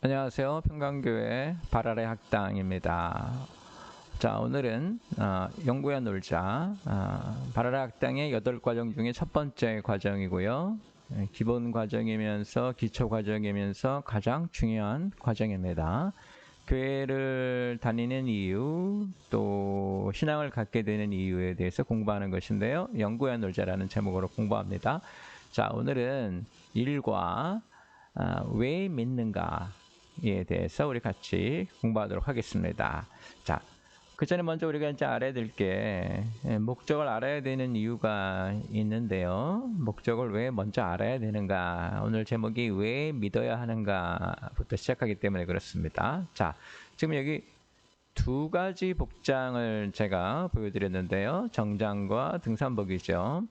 안녕하세요. 평강교회 바라의 학당입니다. 자, 오늘은 연구야 놀자 바라의 학당의 8과정 중에 첫 번째 과정이고요. 기본 과정이면서 기초 과정이면서 가장 중요한 과정입니다. 교회를 다니는 이유, 또 신앙을 갖게 되는 이유에 대해서 공부하는 것인데요. 연구야 놀자라는 제목으로 공부합니다. 자, 오늘은 일과 왜 믿는가에 대해서 우리 같이 공부하도록 하겠습니다. 자, 그 전에 먼저 우리가 이제 알아야 될 게 목적을 알아야 되는 이유가 있는데요. 목적을 왜 먼저 알아야 되는가? 오늘 제목이 왜 믿어야 하는가부터 시작하기 때문에 그렇습니다. 자, 지금 여기 두 가지 복장을 제가 보여드렸는데요. 정장과 등산복이죠.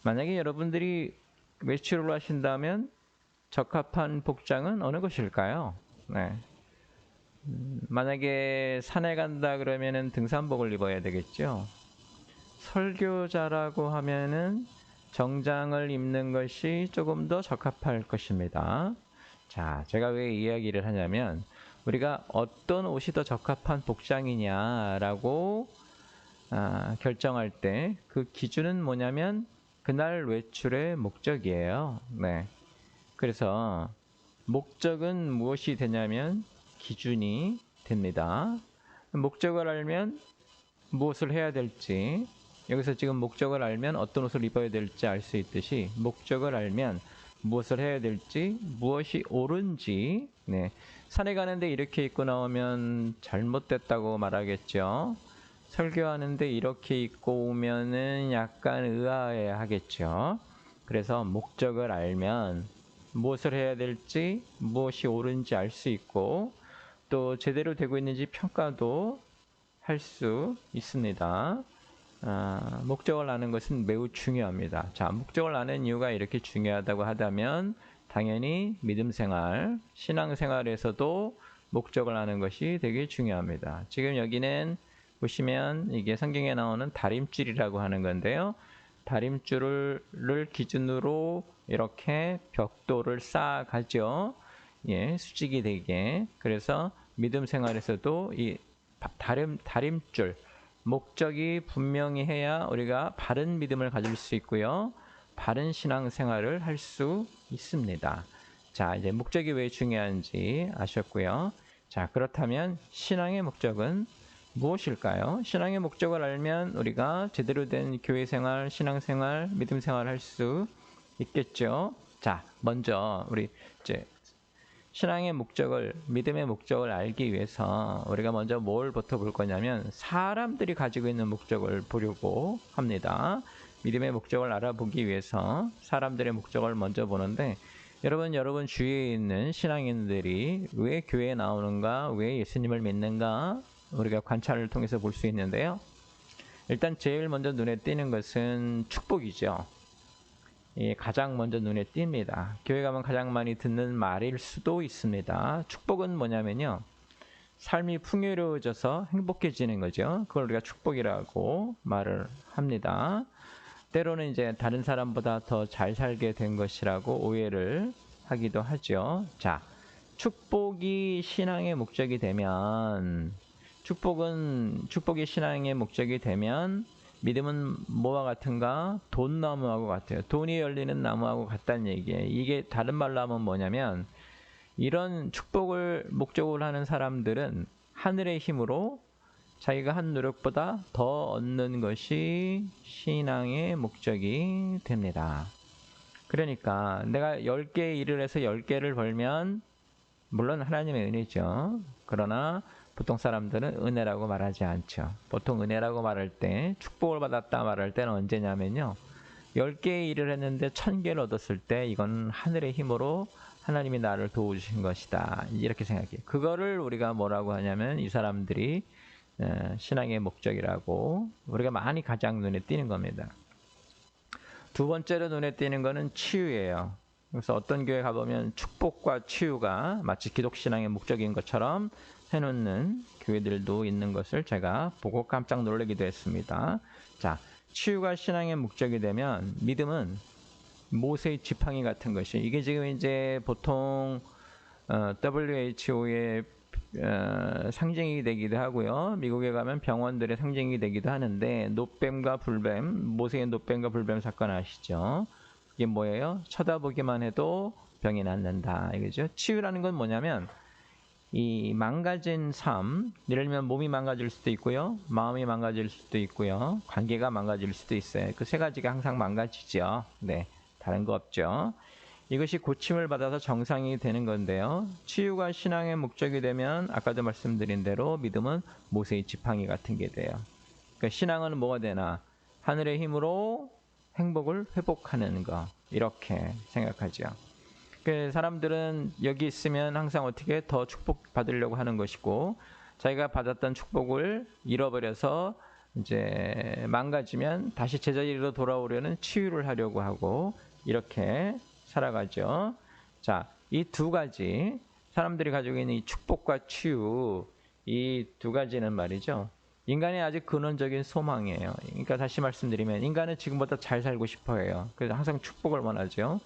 만약에 여러분들이 외출을 하신다면 적합한 복장은 어느 것일까요? 네. 만약에 산에 간다 그러면은 등산복을 입어야 되겠죠. 설교자라고 하면은 정장을 입는 것이 조금 더 적합할 것입니다. 자, 제가 왜 이야기를 하냐면 우리가 어떤 옷이 더 적합한 복장이냐라고 결정할 때 그 기준은 뭐냐면 그날 외출의 목적이에요. 네. 그래서 목적은 무엇이 되냐면 기준이 됩니다. 목적을 알면 무엇을 해야 될지, 여기서 지금 목적을 알면 어떤 옷을 입어야 될지 알 수 있듯이 목적을 알면 무엇을 해야 될지, 무엇이 옳은지. 네. 산에 가는데 이렇게 입고 나오면 잘못됐다고 말하겠죠. 설교하는데 이렇게 입고 오면은 약간 의아해 하겠죠. 그래서 목적을 알면 무엇을 해야 될지, 무엇이 옳은지 알 수 있고, 또 제대로 되고 있는지 평가도 할 수 있습니다. 목적을 아는 것은 매우 중요합니다. 자, 목적을 아는 이유가 이렇게 중요하다고 하다면 당연히 믿음 생활, 신앙 생활에서도 목적을 아는 것이 되게 중요합니다. 지금 여기는 보시면 이게 성경에 나오는 다림줄이라고 하는 건데요. 다림줄을 기준으로 이렇게 벽돌을 쌓아가죠. 예, 수직이 되게. 그래서 믿음 생활에서도 이 다림줄, 목적이 분명히 해야 우리가 바른 믿음을 가질 수 있고요. 바른 신앙 생활을 할 수 있습니다. 자, 이제 목적이 왜 중요한지 아셨고요. 자, 그렇다면 신앙의 목적은 무엇일까요? 신앙의 목적을 알면 우리가 제대로 된 교회 생활, 신앙 생활, 믿음 생활 할 수 있겠죠. 자, 먼저 우리 이제 신앙의 목적을, 믿음의 목적을 알기 위해서 우리가 먼저 뭘부터 볼 거냐면 사람들이 가지고 있는 목적을 보려고 합니다. 믿음의 목적을 알아보기 위해서 사람들의 목적을 먼저 보는데 여러분 주위에 있는 신앙인들이 왜 교회에 나오는가, 왜 예수님을 믿는가 우리가 관찰을 통해서 볼 수 있는데요. 일단 제일 먼저 눈에 띄는 것은 축복이죠. 가장 먼저 눈에 띕니다. 교회 가면 가장 많이 듣는 말일 수도 있습니다. 축복은 뭐냐면요. 삶이 풍요로워져서 행복해지는 거죠. 그걸 우리가 축복이라고 말을 합니다. 때로는 이제 다른 사람보다 더 잘 살게 된 것이라고 오해를 하기도 하죠. 자, 축복이 신앙의 목적이 되면 축복이 신앙의 목적이 되면 믿음은 뭐와 같은가? 돈나무하고 같아요. 돈이 열리는 나무하고 같다는 얘기예요. 이게 다른 말로 하면 뭐냐면 이런 축복을 목적으로 하는 사람들은 하늘의 힘으로 자기가 한 노력보다 더 얻는 것이 신앙의 목적이 됩니다. 그러니까 내가 10개 일을 해서 10개를 벌면 물론 하나님의 은혜죠. 그러나 보통 사람들은 은혜라고 말하지 않죠. 보통 은혜라고 말할 때 축복을 받았다 말할 때는 언제냐면요. 10개의 일을 했는데 1000개를 얻었을 때 이건 하늘의 힘으로 하나님이 나를 도우신 것이다. 이렇게 생각해요. 그거를 우리가 뭐라고 하냐면 이 사람들이 신앙의 목적이라고 우리가 많이 가장 눈에 띄는 겁니다. 두 번째로 눈에 띄는 거는 치유예요. 그래서 어떤 교회 가보면 축복과 치유가 마치 기독신앙의 목적인 것처럼 해놓는 교회들도 있는 것을 제가 보고 깜짝 놀라기도 했습니다. 자, 치유가 신앙의 목적이 되면 믿음은 모세의 지팡이 같은 것이 이게 지금 이제 보통 WHO의 상징이 되기도 하고요. 미국에 가면 병원들의 상징이 되기도 하는데 노뱀과 불뱀, 모세의 노뱀과 불뱀 사건 아시죠? 이게 뭐예요? 쳐다보기만 해도 병이 낫는다. 이거죠. 치유라는 건 뭐냐면 이 망가진 삶, 예를 들면 몸이 망가질 수도 있고요. 마음이 망가질 수도 있고요. 관계가 망가질 수도 있어요. 그 세 가지가 항상 망가지죠. 네, 다른 거 없죠. 이것이 고침을 받아서 정상이 되는 건데요. 치유가 신앙의 목적이 되면 아까도 말씀드린 대로 믿음은 모세의 지팡이 같은 게 돼요. 그러니까 신앙은 뭐가 되나? 하늘의 힘으로 행복을 회복하는 거. 이렇게 생각하죠. 그 사람들은 여기 있으면 항상 어떻게 더 축복 받으려고 하는 것이고 자기가 받았던 축복을 잃어버려서 이제 망가지면 다시 제자리로 돌아오려는 치유를 하려고 하고 이렇게 살아가죠. 자, 이 두 가지 사람들이 가지고 있는 이 축복과 치유 이 두 가지는 말이죠. 인간의 아주 근원적인 소망이에요. 그러니까 다시 말씀드리면 인간은 지금보다 잘 살고 싶어 해요. 그래서 항상 축복을 원하죠.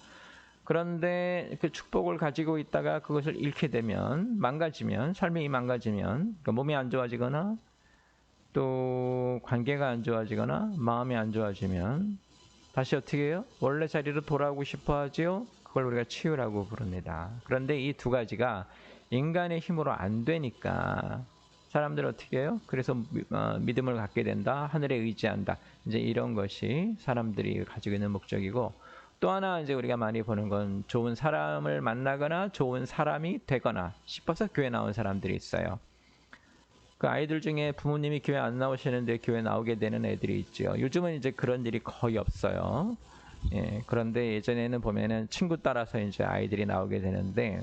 그런데 그 축복을 가지고 있다가 그것을 잃게 되면 망가지면 삶이 망가지면 그러니까 몸이 안 좋아지거나 또 관계가 안 좋아지거나 마음이 안 좋아지면 다시 어떻게 해요? 원래 자리로 돌아오고 싶어 하지요? 그걸 우리가 치유라고 부릅니다. 그런데 이 두 가지가 인간의 힘으로 안 되니까 사람들은 어떻게 해요? 그래서 믿음을 갖게 된다. 하늘에 의지한다. 이제 이런 것이 사람들이 가지고 있는 목적이고 또 하나 이제 우리가 많이 보는 건 좋은 사람을 만나거나 좋은 사람이 되거나 싶어서 교회 나온 사람들이 있어요. 그 아이들 중에 부모님이 교회 안 나오시는데 교회 나오게 되는 애들이 있죠. 요즘은 이제 그런 일이 거의 없어요. 예, 그런데 예전에는 보면은 친구 따라서 이제 아이들이 나오게 되는데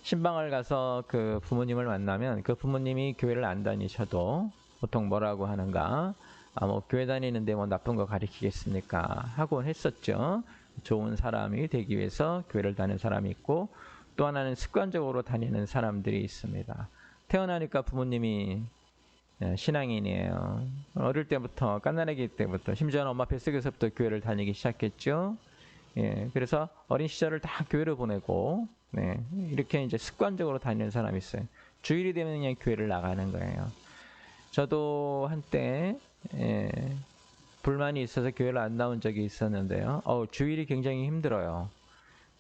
신방을 가서 그 부모님을 만나면 그 부모님이 교회를 안 다니셔도 보통 뭐라고 하는가? 뭐 교회 다니는데 뭐 나쁜 거 가르치겠습니까? 하곤 했었죠. 좋은 사람이 되기 위해서 교회를 다니는 사람이 있고 또 하나는 습관적으로 다니는 사람들이 있습니다. 태어나니까 부모님이 신앙인이에요. 어릴 때부터 갓난아기 때부터 심지어는 엄마 뱃속에서부터 교회를 다니기 시작했죠. 예, 그래서 어린 시절을 다 교회를 보내고 네, 이렇게 이제 습관적으로 다니는 사람이 있어요. 주일이 되면 그냥 교회를 나가는 거예요. 저도 한때 불만이 있어서 교회를 안 나온 적이 있었는데요. 주일이 굉장히 힘들어요.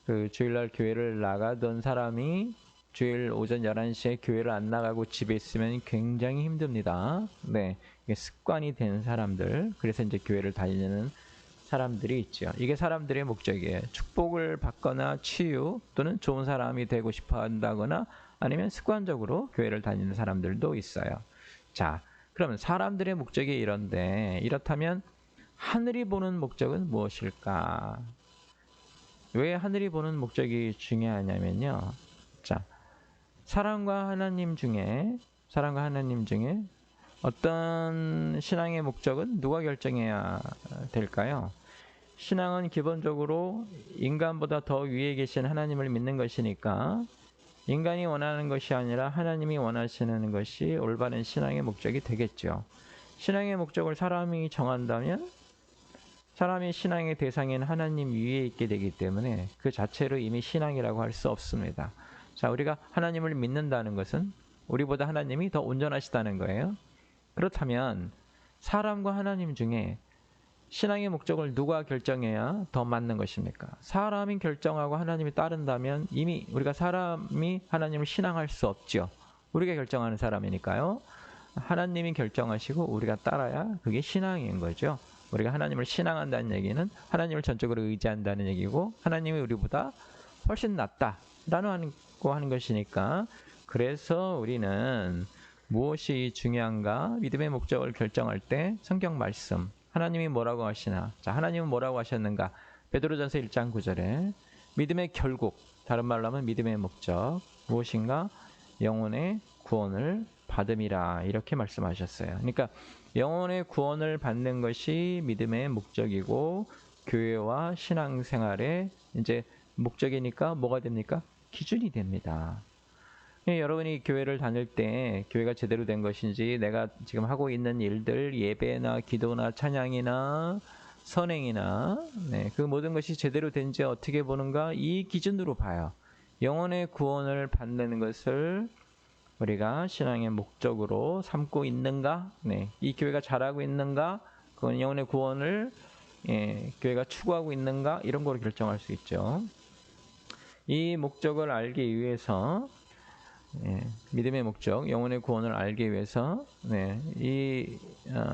그 주일날 교회를 나가던 사람이 주일 오전 11시에 교회를 안 나가고 집에 있으면 굉장히 힘듭니다. 네, 이게 습관이 된 사람들, 그래서 이제 교회를 다니는 사람들이 있죠. 이게 사람들의 목적이에요. 축복을 받거나 치유 또는 좋은 사람이 되고 싶어 한다거나 아니면 습관적으로 교회를 다니는 사람들도 있어요. 자, 그러면 사람들의 목적이 이렇다면 하늘이 보는 목적은 무엇일까? 왜 하늘이 보는 목적이 중요하냐면요. 자, 사랑과 하나님 중에 어떤 신앙의 목적은 누가 결정해야 될까요? 신앙은 기본적으로 인간보다 더 위에 계신 하나님을 믿는 것이니까 인간이 원하는 것이 아니라 하나님이 원하시는 것이 올바른 신앙의 목적이 되겠죠. 신앙의 목적을 사람이 정한다면 사람이 신앙의 대상인 하나님 위에 있게 되기 때문에 그 자체로 이미 신앙이라고 할 수 없습니다. 자, 우리가 하나님을 믿는다는 것은 우리보다 하나님이 더 온전하시다는 거예요. 그렇다면 사람과 하나님 중에 신앙의 목적을 누가 결정해야 더 맞는 것입니까? 사람이 결정하고 하나님이 따른다면 이미 우리가 사람이 하나님을 신앙할 수 없죠. 우리가 결정하는 사람이니까요. 하나님이 결정하시고 우리가 따라야 그게 신앙인 거죠. 우리가 하나님을 신앙한다는 얘기는 하나님을 전적으로 의지한다는 얘기고 하나님이 우리보다 훨씬 낫다라는 하는 것이니까 그래서 우리는 무엇이 중요한가? 믿음의 목적을 결정할 때 성경 말씀 하나님이 뭐라고 하시나? 자, 하나님은 뭐라고 하셨는가? 베드로전서 1장 9절에 믿음의 결국, 다른 말로 하면 믿음의 목적 무엇인가? 영혼의 구원을 받음이라 이렇게 말씀하셨어요. 그러니까 영혼의 구원을 받는 것이 믿음의 목적이고 교회와 신앙생활의 이제 목적이니까 뭐가 됩니까? 기준이 됩니다. 여러분이 교회를 다닐 때 교회가 제대로 된 것인지 내가 지금 하고 있는 일들 예배나 기도나 찬양이나 선행이나 그 모든 것이 제대로 된지 어떻게 보는가 이 기준으로 봐요. 영혼의 구원을 받는 것을 우리가 신앙의 목적으로 삼고 있는가? 네, 이 교회가 잘하고 있는가? 그건 영혼의 구원을 교회가 추구하고 있는가? 이런 거로 결정할 수 있죠. 이 목적을 알기 위해서 믿음의 목적, 영혼의 구원을 알기 위해서 이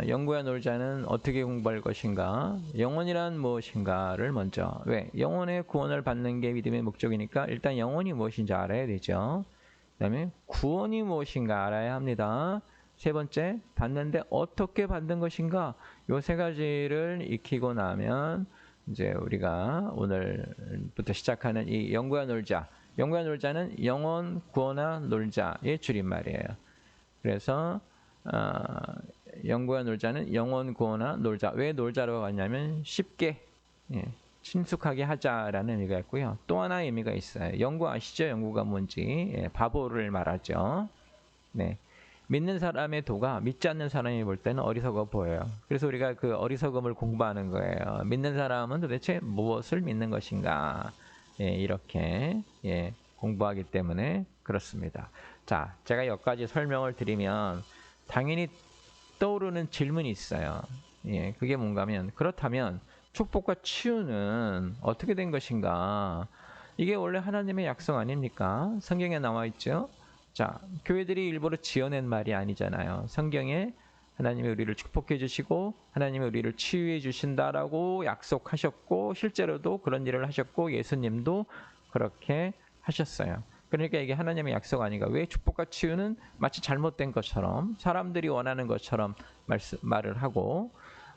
영구야 놀자는 어떻게 공부할 것인가, 영혼이란 무엇인가를 먼저, 왜? 영혼의 구원을 받는 게 믿음의 목적이니까 일단 영혼이 무엇인지 알아야 되죠. 그 다음에 구원이 무엇인가 알아야 합니다. 세 번째, 받는데 어떻게 받는 것인가, 요 세 가지를 익히고 나면 이제 우리가 오늘부터 시작하는 이 영구야 놀자, 영구야 놀자는 영혼 구원하 놀자의 줄임말이에요. 그래서 영구야 놀자는 영혼 구원하 놀자. 왜 놀자라고 하냐면 쉽게 친숙하게 하자라는 의미가 있고요. 또 하나 의미가 있어요. 영구 아시죠? 영구가 뭔지. 바보를 말하죠. 네. 믿는 사람의 도가 믿지 않는 사람이 볼 때는 어리석어 보여요. 그래서 우리가 그 어리석음을 공부하는 거예요. 믿는 사람은 도대체 무엇을 믿는 것인가? 이렇게 공부하기 때문에 그렇습니다. 자, 제가 여기까지 설명을 드리면 당연히 떠오르는 질문이 있어요. 그게 뭔가 하면, 그렇다면 축복과 치유는 어떻게 된 것인가? 이게 원래 하나님의 약속 아닙니까? 성경에 나와 있죠. 자, 교회들이 일부러 지어낸 말이 아니잖아요. 성경에 하나님이 우리를 축복해 주시고 하나님이 우리를 치유해 주신다라고 약속하셨고 실제로도 그런 일을 하셨고 예수님도 그렇게 하셨어요. 그러니까 이게 하나님의 약속 아닌가. 왜 축복과 치유는 마치 잘못된 것처럼 사람들이 원하는 것처럼 말을 하고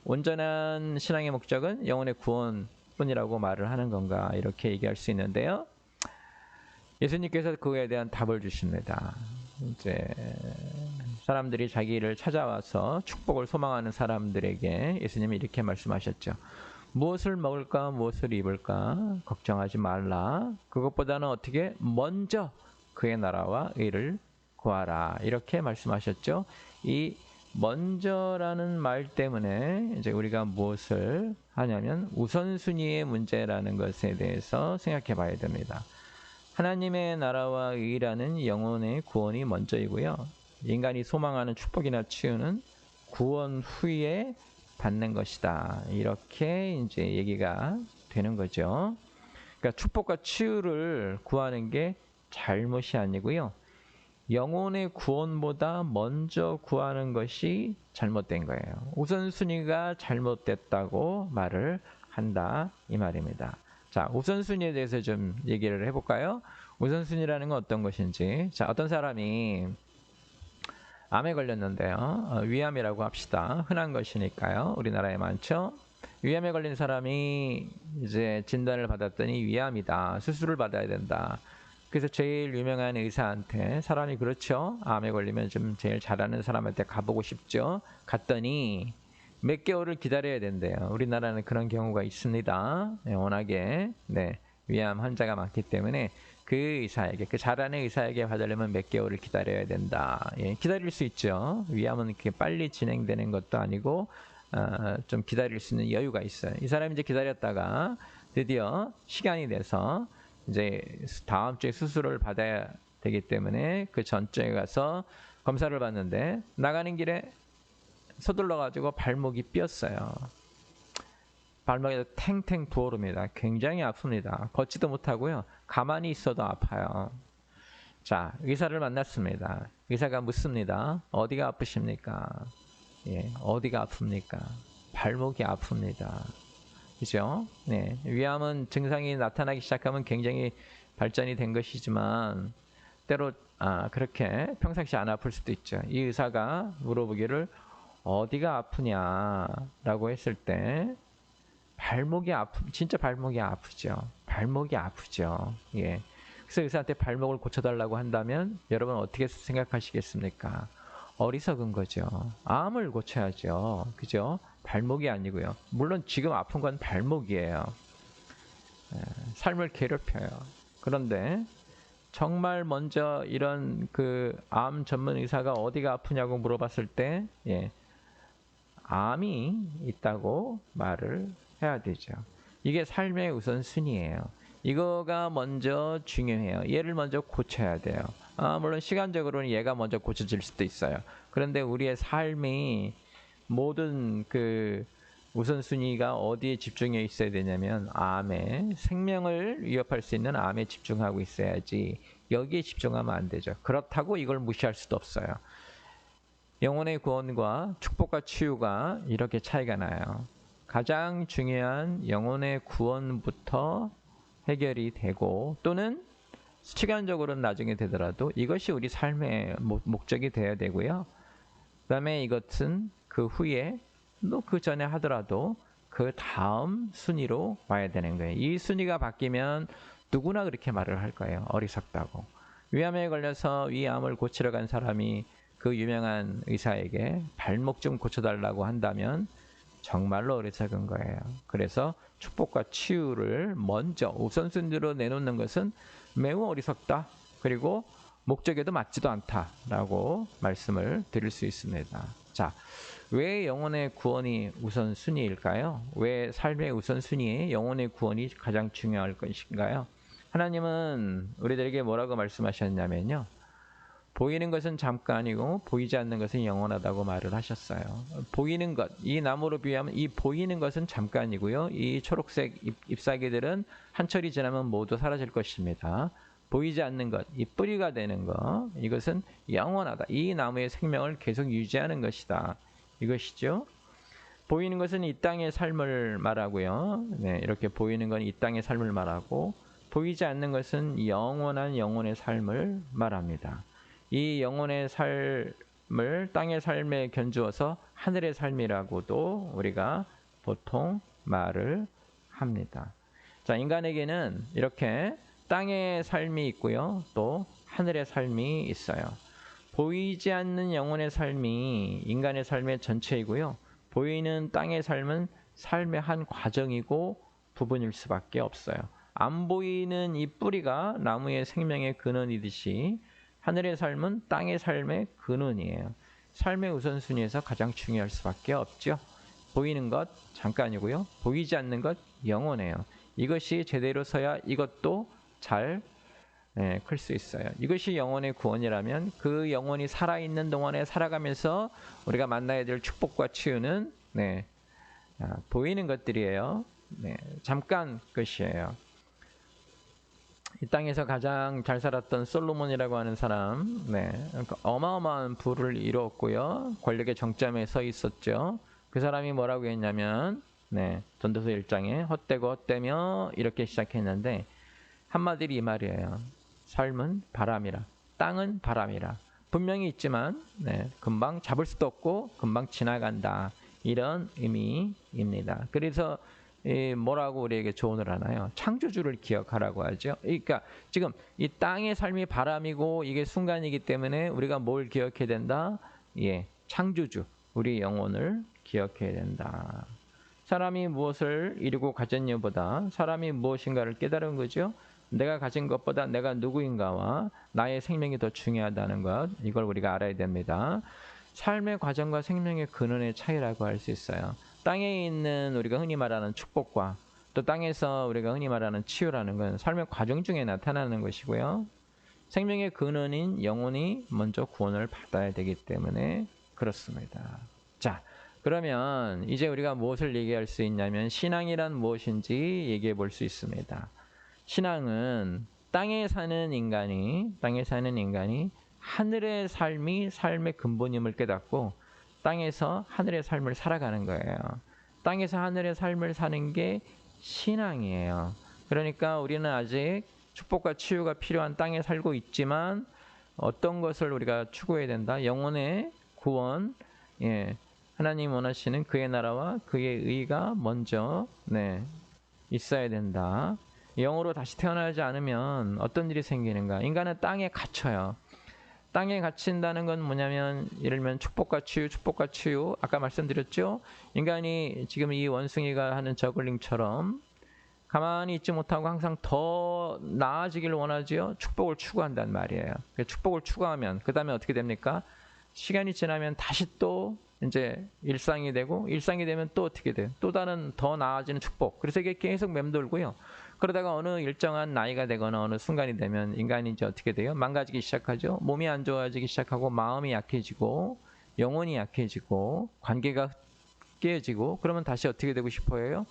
온전한 신앙의 목적은 영혼의 구원뿐이라고 말을 하는 건가, 이렇게 얘기할 수 있는데요. 예수님께서 그거에 대한 답을 주십니다. 이제 사람들이 자기를 찾아와서 축복을 소망하는 사람들에게 예수님이 이렇게 말씀하셨죠. 무엇을 먹을까, 무엇을 입을까 걱정하지 말라. 그것보다는 어떻게 먼저 그의 나라와 의를 구하라. 이렇게 말씀하셨죠. 이 먼저라는 말 때문에 이제 우리가 무엇을 하냐면 우선순위의 문제라는 것에 대해서 생각해 봐야 됩니다. 하나님의 나라와 의라는 영혼의 구원이 먼저이고요. 인간이 소망하는 축복이나 치유는 구원 후에 받는 것이다. 이렇게 이제 얘기가 되는 거죠. 그러니까 축복과 치유를 구하는 게 잘못이 아니고요. 영혼의 구원보다 먼저 구하는 것이 잘못된 거예요. 우선순위가 잘못됐다고 말을 한다, 이 말입니다. 자, 우선순위에 대해서 좀 얘기를 해볼까요? 우선순위라는 건 어떤 것인지. 자, 어떤 사람이 암에 걸렸는데요. 위암이라고 합시다. 흔한 것이니까요. 우리나라에 많죠. 위암에 걸린 사람이 이제 진단을 받았더니 위암이다. 수술을 받아야 된다. 그래서 제일 유명한 의사한테, 사람이 그렇죠. 암에 걸리면 좀 제일 잘하는 사람한테 가보고 싶죠. 갔더니 몇 개월을 기다려야 된대요. 우리나라는 그런 경우가 있습니다. 워낙에 위암 환자가 많기 때문에 그 의사에게, 그 잘하는 의사에게 받으려면 몇 개월을 기다려야 된다. 기다릴 수 있죠. 위암은 이렇게 빨리 진행되는 것도 아니고 좀 기다릴 수 있는 여유가 있어요. 이 사람이 이제 기다렸다가 드디어 시간이 돼서 이제 다음 주에 수술을 받아야 되기 때문에 그 전주에 가서 검사를 받는데 나가는 길에 서둘러 가지고 발목이 삐었어요. 발목에서 탱탱 부어오릅니다. 굉장히 아픕니다. 걷지도 못하고요. 가만히 있어도 아파요. 자, 의사를 만났습니다. 의사가 묻습니다. 어디가 아프십니까? 어디가 아픕니까? 발목이 아픕니다. 그죠? 위암은 증상이 나타나기 시작하면 굉장히 발전이 된 것이지만 때로 그렇게 평상시 안 아플 수도 있죠. 이 의사가 물어보기를 어디가 아프냐라고 했을 때 진짜 발목이 아프죠. 발목이 아프죠. 그래서 의사한테 발목을 고쳐달라고 한다면 여러분 어떻게 생각하시겠습니까? 어리석은 거죠. 암을 고쳐야죠. 그죠? 발목이 아니고요. 물론 지금 아픈 건 발목이에요. 삶을 괴롭혀요. 그런데 정말 먼저 이런 그 암 전문 의사가 어디가 아프냐고 물어봤을 때 암이 있다고 말을 해야 되죠. 이게 삶의 우선순위예요. 이거가 먼저 중요해요. 얘를 먼저 고쳐야 돼요. 물론 시간적으로는 얘가 먼저 고쳐질 수도 있어요. 그런데 우리의 삶이 모든 그 우선순위가 어디에 집중해 있어야 되냐면 암에, 생명을 위협할 수 있는 암에 집중하고 있어야지 여기에 집중하면 안 되죠. 그렇다고 이걸 무시할 수도 없어요. 영혼의 구원과 축복과 치유가 이렇게 차이가 나요. 가장 중요한 영혼의 구원부터 해결이 되고, 또는 시간적으로는 나중에 되더라도 이것이 우리 삶의 목적이 되어야 되고요. 그 다음에 이것은 그 후에 또 그 전에 하더라도 그 다음 순위로 와야 되는 거예요. 이 순위가 바뀌면 누구나 그렇게 말을 할 거예요. 어리석다고. 위암에 걸려서 위암을 고치러 간 사람이 그 유명한 의사에게 발목 좀 고쳐달라고 한다면 정말로 어리석은 거예요. 그래서 축복과 치유를 먼저 우선순위로 내놓는 것은 매우 어리석다. 그리고 목적에도 맞지도 않다라고 말씀을 드릴 수 있습니다. 자, 왜 영혼의 구원이 우선순위일까요? 왜 삶의 우선순위에 영혼의 구원이 가장 중요할 것인가요? 하나님은 우리들에게 뭐라고 말씀하셨냐면요. 보이는 것은 잠깐이고 보이지 않는 것은 영원하다고 말을 하셨어요. 보이는 것, 이 나무로 비유하면 이 보이는 것은 잠깐이고요. 이 초록색 잎사귀들은 한철이 지나면 모두 사라질 것입니다. 보이지 않는 것, 이 뿌리가 되는 것, 이것은 영원하다. 이 나무의 생명을 계속 유지하는 것이다. 이것이죠. 보이는 것은 이 땅의 삶을 말하고요. 네, 이렇게 보이는 건 이 땅의 삶을 말하고, 보이지 않는 것은 영원한 영혼의 삶을 말합니다. 이 영혼의 삶을 땅의 삶에 견주어서 하늘의 삶이라고도 우리가 보통 말을 합니다. 자, 인간에게는 이렇게 땅의 삶이 있고요. 또 하늘의 삶이 있어요. 보이지 않는 영혼의 삶이 인간의 삶의 전체이고요. 보이는 땅의 삶은 삶의 한 과정이고 부분일 수밖에 없어요. 안 보이는 이 뿌리가 나무의 생명의 근원이듯이 하늘의 삶은 땅의 삶의 근원이에요. 삶의 우선순위에서 가장 중요할 수밖에 없죠. 보이는 것 잠깐이고요. 보이지 않는 것 영원해요. 이것이 제대로 서야 이것도 잘 클 수 있어요. 이것이 영혼의 구원이라면 그 영혼이 살아있는 동안에 살아가면서 우리가 만나야 될 축복과 치유는 보이는 것들이에요. 잠깐 것이에요. 이 땅에서 가장 잘 살았던 솔로몬이라고 하는 사람, 어마어마한 부를 이루었고요. 권력의 정점에 서 있었죠. 그 사람이 뭐라고 했냐면, 전도서 1장에 헛되고 헛되며 이렇게 시작했는데, 한마디로 이 말이에요. 삶은 바람이라, 땅은 바람이라. 분명히 있지만 금방 잡을 수도 없고 금방 지나간다. 이런 의미입니다. 그래서 뭐라고 우리에게 조언을 하나요? 창조주를 기억하라고 하죠. 그러니까 지금 이 땅의 삶이 바람이고 이게 순간이기 때문에 우리가 뭘 기억해야 된다? 창조주, 우리 영혼을 기억해야 된다. 사람이 무엇을 이루고 가졌냐보다 사람이 무엇인가를 깨달은 거죠. 내가 가진 것보다 내가 누구인가와 나의 생명이 더 중요하다는 것, 이걸 우리가 알아야 됩니다. 삶의 과정과 생명의 근원의 차이라고 할 수 있어요. 땅에 있는 우리가 흔히 말하는 축복과 또 땅에서 우리가 흔히 말하는 치유라는 건 삶의 과정 중에 나타나는 것이고요. 생명의 근원인 영혼이 먼저 구원을 받아야 되기 때문에 그렇습니다. 자, 그러면 이제 우리가 무엇을 얘기할 수 있냐면 신앙이란 무엇인지 얘기해 볼 수 있습니다. 신앙은 땅에 사는 인간이 하늘의 삶이 삶의 근본임을 깨닫고 땅에서 하늘의 삶을 살아가는 거예요. 땅에서 하늘의 삶을 사는 게 신앙이에요. 그러니까 우리는 아직 축복과 치유가 필요한 땅에 살고 있지만 어떤 것을 우리가 추구해야 된다? 영혼의 구원, 하나님 원하시는 그의 나라와 그의 의가 먼저 있어야 된다. 영으로 다시 태어나지 않으면 어떤 일이 생기는가? 인간은 땅에 갇혀요. 땅에 갇힌다는 건 뭐냐면 예를 들면 축복과 치유. 아까 말씀드렸죠? 인간이 지금 이 원숭이가 하는 저글링처럼 가만히 있지 못하고 항상 더 나아지기를 원하지요. 축복을 추구한단 말이에요. 축복을 추구하면 그 다음에 어떻게 됩니까? 시간이 지나면 다시 또 이제 일상이 되고 일상이 되면 또 어떻게 돼요? 또 다른 더 나아지는 축복. 그래서 이게 계속 맴돌고요. 그러다가 어느 일정한 나이가 되거나 어느 순간이 되면 인간이 이제 어떻게 돼요? 망가지기 시작하죠. 몸이 안 좋아지기 시작하고 마음이 약해지고 영혼이 약해지고 관계가 깨지고 그러면 다시 어떻게 되고 싶어요?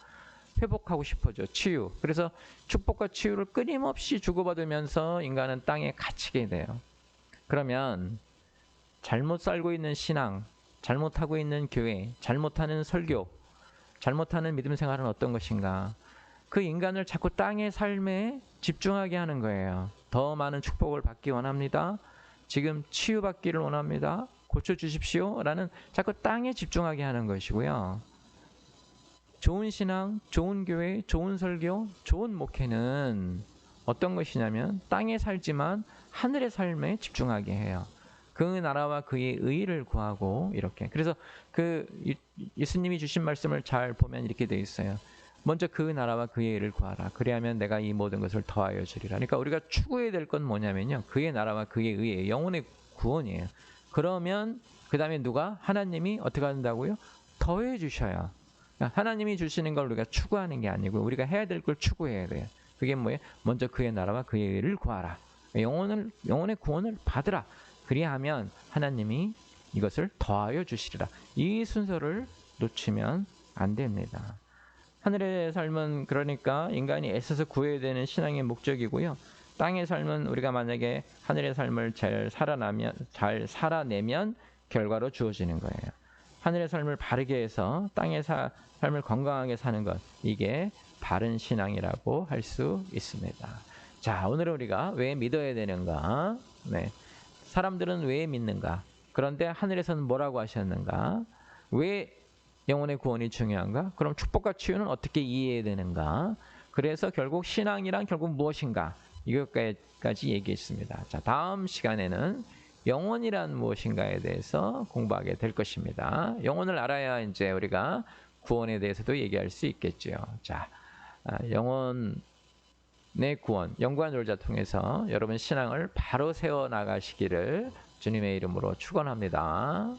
회복하고 싶어져. 치유. 그래서 축복과 치유를 끊임없이 주고받으면서 인간은 땅에 갇히게 돼요. 그러면 잘못 살고 있는 신앙, 잘못하고 있는 교회, 잘못하는 설교, 잘못하는 믿음 생활은 어떤 것인가? 그 인간을 자꾸 땅의 삶에 집중하게 하는 거예요. 더 많은 축복을 받기 원합니다. 지금 치유받기를 원합니다. 고쳐주십시오. 라는 자꾸 땅에 집중하게 하는 것이고요. 좋은 신앙, 좋은 교회, 좋은 설교, 좋은 목회는 어떤 것이냐면 땅에 살지만 하늘의 삶에 집중하게 해요. 그 나라와 그의 의를 구하고 이렇게. 그래서 그 예수님이 주신 말씀을 잘 보면 이렇게 돼 있어요. 먼저 그 나라와 그의 의를 구하라. 그리하면 내가 이 모든 것을 더하여 주리라. 그러니까 우리가 추구해야 될 건 뭐냐면요. 그의 나라와 그의 의예요. 영혼의 구원이에요. 그러면 그 다음에 누가? 하나님이 어떻게 한다고요? 더해 주셔요. 하나님이 주시는 걸 우리가 추구하는 게 아니고 우리가 해야 될 걸 추구해야 돼요. 그게 뭐예요? 먼저 그의 나라와 그의 의를 구하라. 영혼의 구원을 받으라. 그리하면 하나님이 이것을 더하여 주시리라. 이 순서를 놓치면 안 됩니다. 하늘의 삶은 그러니까 인간이 애써서 구해야 되는 신앙의 목적이고요. 땅의 삶은 우리가 만약에 하늘의 삶을 잘 살아내면 결과로 주어지는 거예요. 하늘의 삶을 바르게 해서 땅의 삶을 건강하게 사는 것, 이게 바른 신앙이라고 할 수 있습니다. 자, 오늘은 우리가 왜 믿어야 되는가? 네. 사람들은 왜 믿는가? 그런데 하늘에서는 뭐라고 하셨는가? 왜 영혼의 구원이 중요한가? 그럼 축복과 치유는 어떻게 이해해야 되는가? 그래서 결국 신앙이란 결국 무엇인가? 이것까지 얘기했습니다. 자, 다음 시간에는 영혼이란 무엇인가에 대해서 공부하게 될 것입니다. 영혼을 알아야 이제 우리가 구원에 대해서도 얘기할 수 있겠죠. 자, 영혼의 구원, 영구한 졸자 통해서 여러분 신앙을 바로 세워 나가시기를 주님의 이름으로 축원합니다.